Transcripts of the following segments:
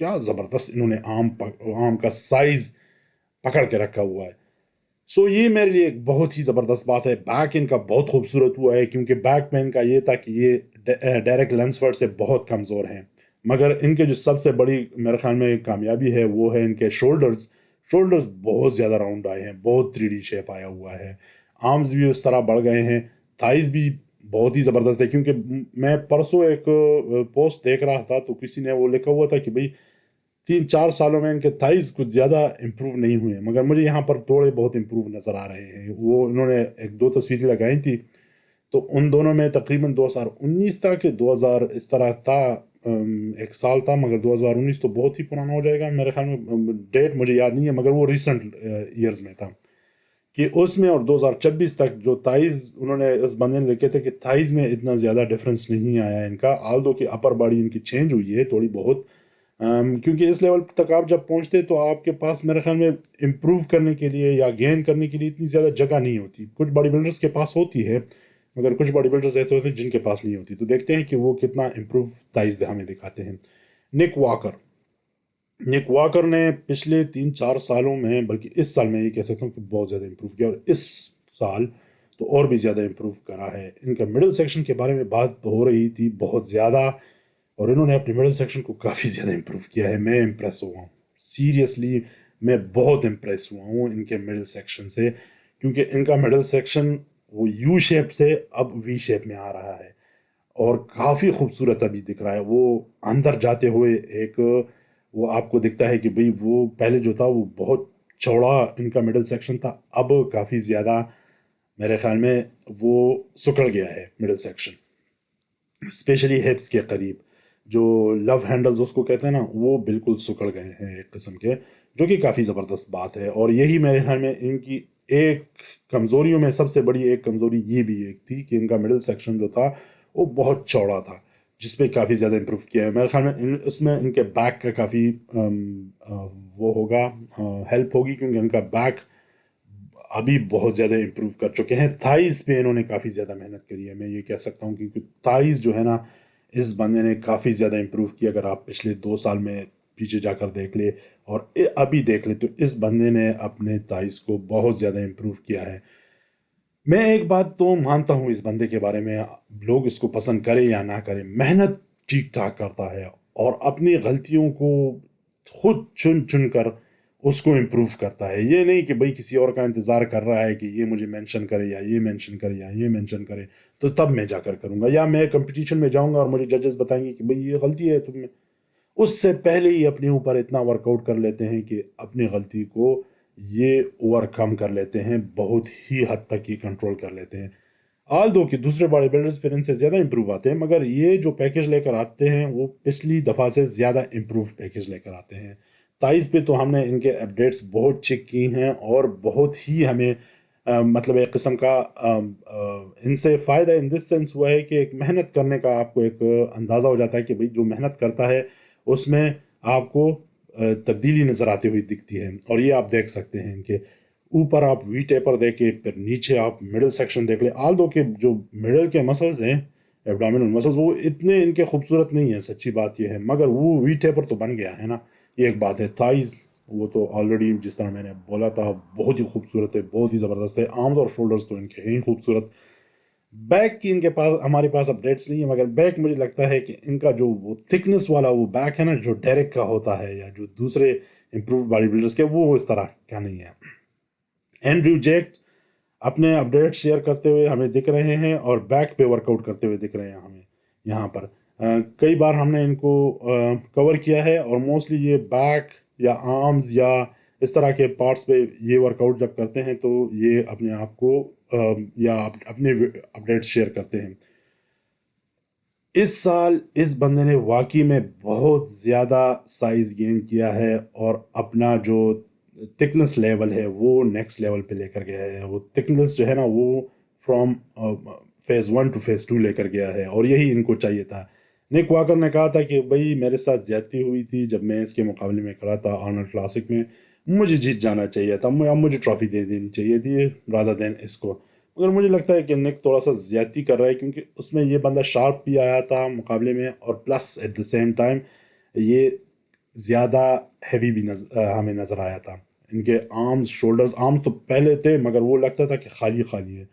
کیا زبردست انہوں نے آم کا سائز پکڑ کے رکھا ہوا ہے. سو یہ میرے لیے ایک بہت ہی زبردست بات ہے. بیک ان کا بہت خوبصورت ہوا ہے کیونکہ بیک میں ان کا یہ تھا کہ یہ ڈیریک لینسفرڈ سے بہت کمزور ہیں، مگر ان کے جو سب سے بڑی میرے خیال میں کامیابی ہے وہ ہے ان کے شولڈرز بہت زیادہ راؤنڈ آئے ہیں، بہت 3D شیپ آیا ہوا ہے. آرمز بھی اس طرح بڑھ گئے ہیں. تھائز بھی بہت ہی زبردست ہے کیونکہ میں پرسوں ایک پوسٹ دیکھ رہا تھا تو کسی نے وہ لکھا ہوا تھا کہ بھئی 3-4 سالوں میں ان کے تھائز کچھ زیادہ امپروو نہیں ہوئے، مگر مجھے یہاں پر تھوڑے بہت امپروو نظر آ رہے ہیں. وہ انہوں نے 1-2 تصویریں لگائی تھی تو ان دونوں میں تقریباً 2019 تھا کہ 2000 اس طرح تھا، 1 سال تھا، مگر 2019 تو بہت ہی پرانا ہو جائے گا میرے خیال میں، ڈیٹ مجھے یاد نہیں ہے، مگر وہ ریسنٹ ایئرز میں تھا کہ اس میں. اور 2026 تک جو تھائز انہوں نے اس بندے نے لکھے تھے کہ تھائز میں اتنا زیادہ ڈفرینس نہیں آیا ان کا، آلدو کہ اپر باڈی ان کی چینج ہوئی ہے تھوڑی بہت، کیونکہ اس لیول تک آپ جب پہنچتے تو آپ کے پاس میرے خیال میں امپروو کرنے کے لیے یا گین کرنے کے لیے اتنی زیادہ جگہ نہیں ہوتی. کچھ باڈی بلڈرز کے پاس ہوتی ہے مگر کچھ باڈی بلڈرز ایسے ہوتے ہیں جن کے پاس نہیں ہوتی. تو دیکھتے ہیں کہ وہ کتنا امپروو تھائز ہمیں دکھاتے ہیں. نک واکر نے پچھلے 3-4 سالوں میں، بلکہ اس سال میں یہ کہہ سکتا ہوں کہ بہت زیادہ امپروو کیا، اور اس سال تو اور بھی زیادہ امپروو کرا ہے. ان کا مڈل سیکشن کے بارے میں بات ہو رہی تھی بہت زیادہ، اور انہوں نے اپنے مڈل سیکشن کو کافی زیادہ امپروو کیا ہے. میں امپریس ہوا ہوں، سیریسلی میں بہت امپریس ہوا ہوں ان کے مڈل سیکشن سے، کیونکہ ان کا مڈل سیکشن وہ یو شیپ سے اب وی شیپ میں آ رہا ہے اور کافی خوبصورت ابھی دکھ رہا ہے. وہ اندر جاتے ہوئے ایک وہ آپ کو دکھتا ہے کہ بھئی وہ پہلے جو تھا وہ بہت چوڑا ان کا مڈل سیکشن تھا، اب کافی زیادہ میرے خیال میں وہ سکڑ گیا ہے مڈل سیکشن، اسپیشلی ہپس کے قریب جو لو ہینڈلز اس کو کہتے ہیں نا، وہ بالکل سکڑ گئے ہیں ایک قسم کے، جو کہ کافی زبردست بات ہے. اور یہی میرے خیال میں ان کی ایک کمزوریوں میں سب سے بڑی ایک کمزوری یہ بھی ایک تھی کہ ان کا مڈل سیکشن جو تھا وہ بہت چوڑا تھا، جس پہ کافی زیادہ امپروو کیا ہے. میرے خیال میں اس میں ان کے بیک کا کافی وہ ہوگا، ہیلپ ہوگی، کیونکہ ان کا بیک ابھی بہت زیادہ امپروو کر چکے ہیں. تھائز پہ انہوں نے کافی زیادہ محنت کری ہے، میں یہ کہہ سکتا ہوں، کیونکہ تھائز جو ہے نا اس بندے نے کافی زیادہ امپروو کیا. اگر آپ پچھلے 2 سال میں پیچھے جا کر دیکھ لے اور ابھی دیکھ لے تو اس بندے نے اپنے تھائز کو بہت زیادہ امپروو کیا ہے. میں ایک بات تو مانتا ہوں اس بندے کے بارے میں، لوگ اس کو پسند کریں یا نہ کریں، محنت ٹھیک ٹھاک کرتا ہے اور اپنی غلطیوں کو خود چن چن کر اس کو امپروو کرتا ہے. یہ نہیں کہ بھئی کسی اور کا انتظار کر رہا ہے کہ یہ مجھے مینشن کرے یا یہ مینشن کرے یا یہ مینشن کرے تو تب میں جا کر کروں گا، یا میں کمپٹیشن میں جاؤں گا اور مجھے ججز بتائیں گے کہ بھئی یہ غلطی ہے تم میں. اس سے پہلے ہی اپنے اوپر اتنا ورک آؤٹ کر لیتے ہیں کہ اپنی غلطی کو یہ اوور کم کر لیتے ہیں، بہت ہی حد تک یہ کنٹرول کر لیتے ہیں. آل دو کہ دوسرے باڈی بلڈرز پھر ان سے زیادہ امپروو آتے ہیں، مگر یہ جو پیکج لے کر آتے ہیں وہ پچھلی دفعہ سے زیادہ امپروو پیکج لے کر آتے ہیں. تائز پہ تو ہم نے ان کے اپڈیٹس بہت چیک کی ہیں اور بہت ہی ہمیں مطلب ایک قسم کا ان سے فائدہ ان دس سینس ہوا ہے کہ ایک محنت کرنے کا آپ کو ایک اندازہ ہو جاتا ہے کہ بھئی جو محنت کرتا ہے اس میں آپ کو تبدیلی نظر آتی ہوئی دکھتی ہے. اور یہ آپ دیکھ سکتے ہیں کہ اوپر آپ وی ٹیپر دیکھیں، پھر نیچے آپ مڈل سیکشن دیکھ لیں. آل دو کہ جو مڈل کے مسلز ہیں ایبڈومینل مسلز وہ اتنے ان کے خوبصورت نہیں ہیں، سچی بات یہ ہے، مگر وہ وی ٹیپر تو بن گیا ہے نا، یہ ایک بات ہے. تھائز وہ تو آلریڈی جس طرح میں نے بولا تھا بہت ہی خوبصورت ہے، بہت ہی زبردست ہے. آرمز اور شولڈرز تو ان کے ہیں ہی خوبصورت. بیک کی ان کے پاس ہمارے پاس اپڈیٹس نہیں ہے، مگر بیک مجھے لگتا ہے کہ ان کا جو وہ تھکنس والا وہ بیک ہے نا جو ڈیریک کا ہوتا ہے یا جو دوسرے امپروو باڈی بلڈرز کے، وہ اس طرح کا نہیں ہے. اینڈریو جیک اپنے اپڈیٹ شیئر کرتے ہوئے ہمیں دکھ رہے ہیں اور بیک پہ ورک آؤٹ کرتے ہوئے دکھ رہے ہیں ہمیں یہاں پر. کئی بار ہم نے ان کو کور کیا ہے اور موسٹلی یہ بیک یا آرمز یا اس طرح کے پارٹس پہ یہ ورک آؤٹ جب کرتے ہیں تو یہ اپنے آپ کو یا اپنے اپڈیٹ شیئر کرتے ہیں. اس سال اس بندے نے واقعی میں بہت زیادہ سائز گین کیا ہے اور اپنا جو تھکنس لیول ہے وہ نیکسٹ لیول پہ لے کر گیا ہے. وہ تھکنس جو ہے نا وہ فرام فیز 1 ٹو فیز 2 لے کر گیا ہے، اور یہی ان کو چاہیے تھا. نک واکر نے کہا تھا کہ بھئی میرے ساتھ زیادتی ہوئی تھی جب میں اس کے مقابلے میں کھڑا تھا آرنولڈ کلاسک میں، مجھے جیت جانا چاہیے تھا، اب مجھے ٹرافی دے دینی چاہیے تھی رادر دین اس کو. مگر مجھے لگتا ہے کہ نک تھوڑا سا زیادتی کر رہا ہے، کیونکہ اس میں یہ بندہ شارپ بھی آیا تھا مقابلے میں، اور plus at the same time یہ زیادہ ہیوی بھی ہمیں نظر آیا تھا. ان کے آرمز تو پہلے تھے مگر وہ لگتا تھا کہ خالی خالی ہے.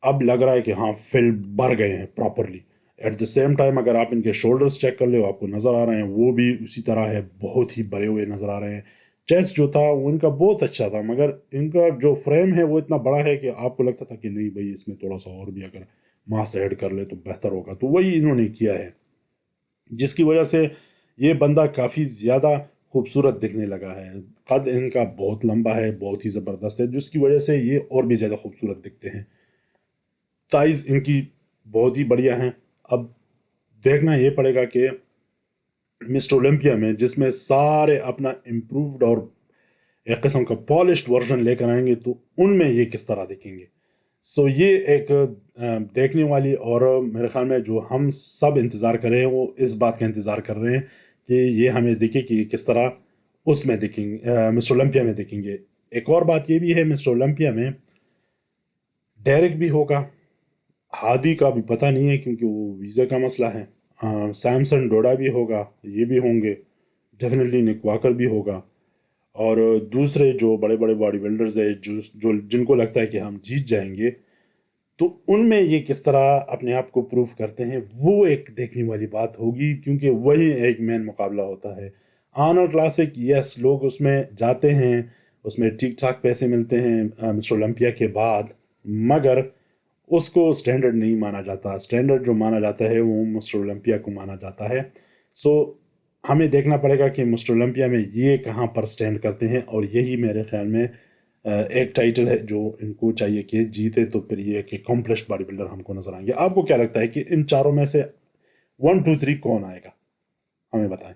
اب لگ رہا ہے کہ ہاں فل بھر گئے ہیں properly. At the same time اگر آپ ان کے شولڈرز چیک کر لیں آپ کو نظر آ رہے ہیں وہ بھی اسی طرح ہے, بہت ہی بھرے ہوئے نظر آ رہے ہیں. چیسٹ جو تھا وہ ان کا بہت اچھا تھا مگر ان کا جو فریم ہے وہ اتنا بڑا ہے کہ آپ کو لگتا تھا کہ نہیں بھائی اس میں تھوڑا سا اور بھی اگر ماس ایڈ کر لے تو بہتر ہوگا. تو وہی انہوں نے کیا ہے جس کی وجہ سے یہ بندہ کافی زیادہ خوبصورت دکھنے لگا ہے. قد ان کا بہت لمبا ہے, بہت ہی زبردست ہے, جس کی وجہ سے یہ اور بھی زیادہ خوبصورت دکھتے ہیں. سائز ان کی بہت ہی بڑھیا ہیں. اب دیکھنا یہ پڑے گا کہ مسٹر اولمپیا میں جس میں سارے اپنا امپرووڈ اور ایک قسم کا پالشڈ ورژن لے کر آئیں گے تو ان میں یہ کس طرح دکھیں گے. سو یہ ایک دیکھنے والی اور میرے خیال میں جو ہم سب انتظار کر رہے ہیں وہ اس بات کا انتظار کر رہے ہیں کہ یہ ہمیں دکھے کہ کس طرح اس میں دکھیں گے, مسٹر اولمپیا میں دکھیں گے. ایک اور بات یہ بھی ہے مسٹر اولمپیا میں ڈیرک بھی ہوگا, ہادی کا بھی پتہ نہیں ہے کیونکہ وہ ویزا کا مسئلہ ہے. سیمسن ڈوڈا بھی ہوگا, یہ بھی ہوں گے ڈیفینیٹلی. نک واکر بھی ہوگا اور دوسرے جو بڑے بڑے باڈی بلڈرز ہیں جو جن کو لگتا ہے کہ ہم جیت جائیں گے تو ان میں یہ کس طرح اپنے آپ کو پروف کرتے ہیں وہ ایک دیکھنے والی بات ہوگی کیونکہ وہی ایک مین مقابلہ ہوتا ہے. آنر کلاسک یس لوگ اس میں جاتے ہیں, اس میں ٹھیک ٹھاک پیسے ملتے ہیں مسٹر اولمپیا کے بعد, مگر اس کو اسٹینڈرڈ نہیں مانا جاتا. اسٹینڈرڈ جو مانا جاتا ہے وہ مسٹر اولمپیا کو مانا جاتا ہے. سو ہمیں دیکھنا پڑے گا کہ مسٹر اولمپیا میں یہ کہاں پر سٹینڈ کرتے ہیں اور یہی میرے خیال میں ایک ٹائٹل ہے جو ان کو چاہیے کہ جیتے تو پھر یہ ایک اکمپلشڈ باڈی بلڈر ہم کو نظر آئیں گے. آپ کو کیا لگتا ہے کہ ان چاروں میں سے 1 2 3 کون آئے گا, ہمیں بتائیں.